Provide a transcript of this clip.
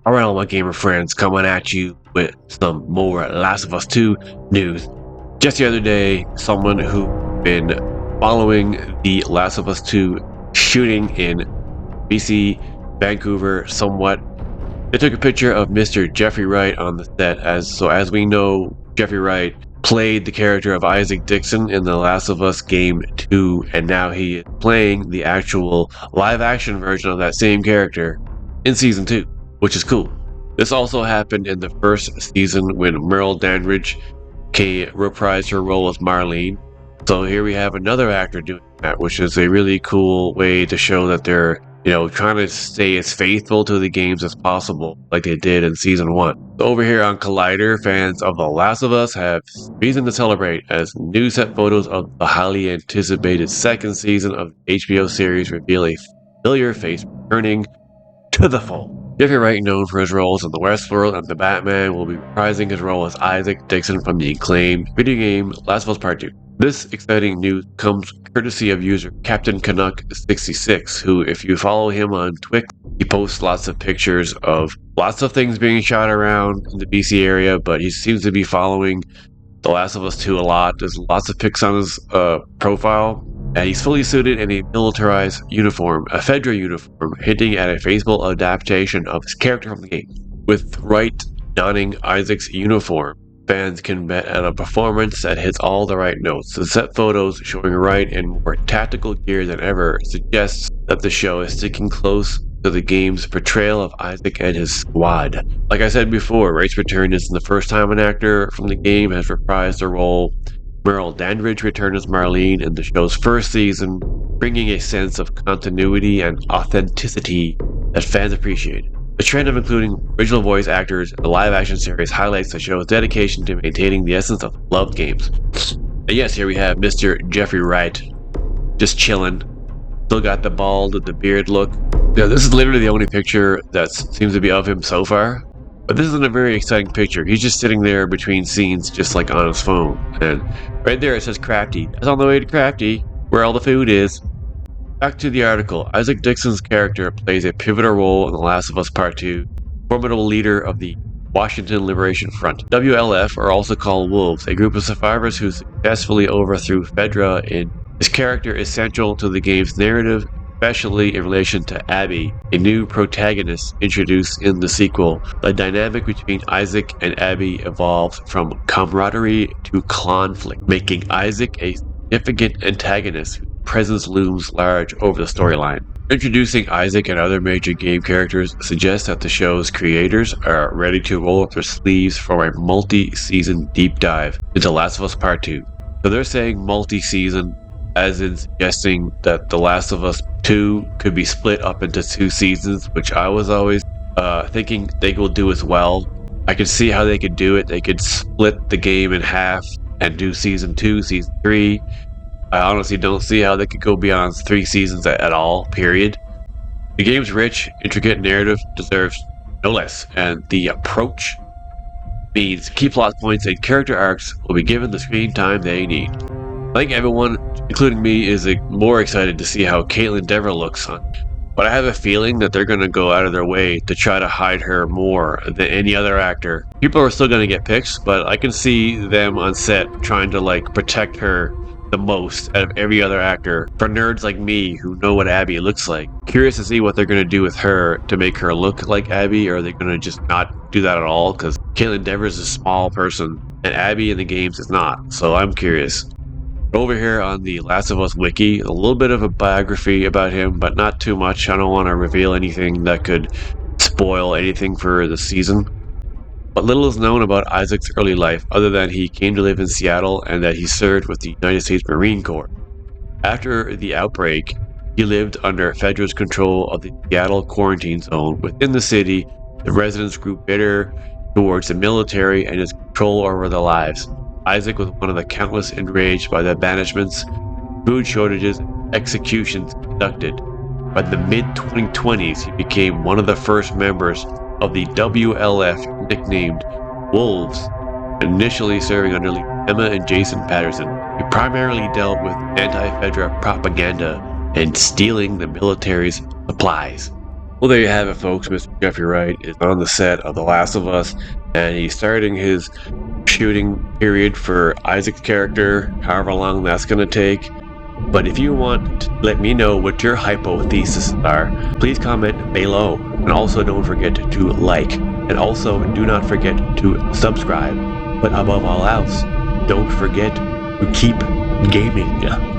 Alright, all my gamer friends, coming at you with some more Last of Us 2 news. Just the other day, someone who's been following the Last of Us 2 shooting in BC, Vancouver somewhat, they took a picture of Mr. Jeffrey Wright on the set. As we know, Jeffrey Wright played the character of Isaac Dixon in the Last of Us Game 2, and now he is playing the actual live-action version of that same character in Season 2. Which is cool. This also happened in the first season when Merle Dandridge reprised her role as Marlene. So here we have another actor doing that, which is a really cool way to show that they're, trying to stay as faithful to the games as possible, like they did in Season 1. So over here on Collider, fans of The Last of Us have reason to celebrate as new set photos of the highly anticipated second season of the HBO series reveal a familiar face returning to the fold. Jeffrey Wright, known for his roles in The Westworld and The Batman, will be reprising his role as Isaac Dixon from the acclaimed video game Last of Us Part 2. This exciting news comes courtesy of user Captain Canuck66, who, if you follow him on Twitch, he posts lots of pictures of lots of things being shot around in the BC area, but he seems to be following The Last of Us 2 a lot. There's lots of pics on his profile. He's fully suited in a militarized uniform, a Fedra uniform, hinting at a faithful adaptation of his character from the game. With Wright donning Isaac's uniform, fans can bet on a performance that hits all the right notes. The set photos showing Wright in more tactical gear than ever suggests that the show is sticking close to the game's portrayal of Isaac and his squad. Like I said before, Wright's return isn't the first time an actor from the game has reprised the role. Merle Dandridge returned as Marlene in the show's first season, bringing a sense of continuity and authenticity that fans appreciate. The trend of including original voice actors in the live-action series highlights the show's dedication to maintaining the essence of loved games. And yes, here we have Mr. Jeffrey Wright, just chilling. Still got the bald, the beard look. Yeah, this is literally the only picture that seems to be of him so far. But this isn't a very exciting picture. He's just sitting there between scenes, just like on his phone. And right there it says Crafty. That's on the way to Crafty, where all the food is. Back to the article. Isaac Dixon's character plays a pivotal role in The Last of Us Part 2, formidable leader of the Washington Liberation Front. WLF are also called Wolves, a group of survivors who successfully overthrew Fedra. His character is central to the game's narrative, especially in relation to Abby, a new protagonist introduced in the sequel. The dynamic between Isaac and Abby evolves from camaraderie to conflict, making Isaac a significant antagonist whose presence looms large over the storyline. Introducing Isaac and other major game characters suggests that the show's creators are ready to roll up their sleeves for a multi-season deep dive into Last of Us Part 2. So they're saying multi-season, as in suggesting that The Last of Us 2 could be split up into 2 seasons, which I was always thinking they will do as well. I could see how they could do it. They could split the game in half and do Season 2, Season 3. I honestly don't see how they could go beyond 3 seasons at all, period. The game's rich, intricate narrative deserves no less, and the approach means key plot points and character arcs will be given the screen time they need. I think everyone, including me, is more excited to see how Caitlin Dever looks on. But I have a feeling that they're going to go out of their way to try to hide her more than any other actor. People are still going to get pics, but I can see them on set trying to protect her the most out of every other actor. For nerds like me who know what Abby looks like, curious to see what they're going to do with her to make her look like Abby, or are they going to just not do that at all? Because Caitlin Dever is a small person, and Abby in the games is not, so I'm curious. Over here on the Last of Us wiki, a little bit of a biography about him, but not too much. I don't want to reveal anything that could spoil anything for the season. But little is known about Isaac's early life, other than he came to live in Seattle and that he served with the United States Marine Corps. After the outbreak, he lived under Fedra's control of the Seattle quarantine zone. Within the city, the residents grew bitter towards the military and its control over their lives. Isaac was one of the countless enraged by the banishments, food shortages, and executions conducted. By the mid-2020s, he became one of the first members of the WLF, nicknamed Wolves, initially serving under Emma and Jason Patterson. He primarily dealt with anti-Fedra propaganda and stealing the military's supplies. Well, there you have it, folks. Mr. Jeffrey Wright is on the set of The Last of Us, and he's starting his shooting period for Isaac's character, however long that's going to take. But if you want to let me know what your hypotheses are, please comment below. And also don't forget to like. And also do not forget to subscribe. But above all else, don't forget to keep gaming.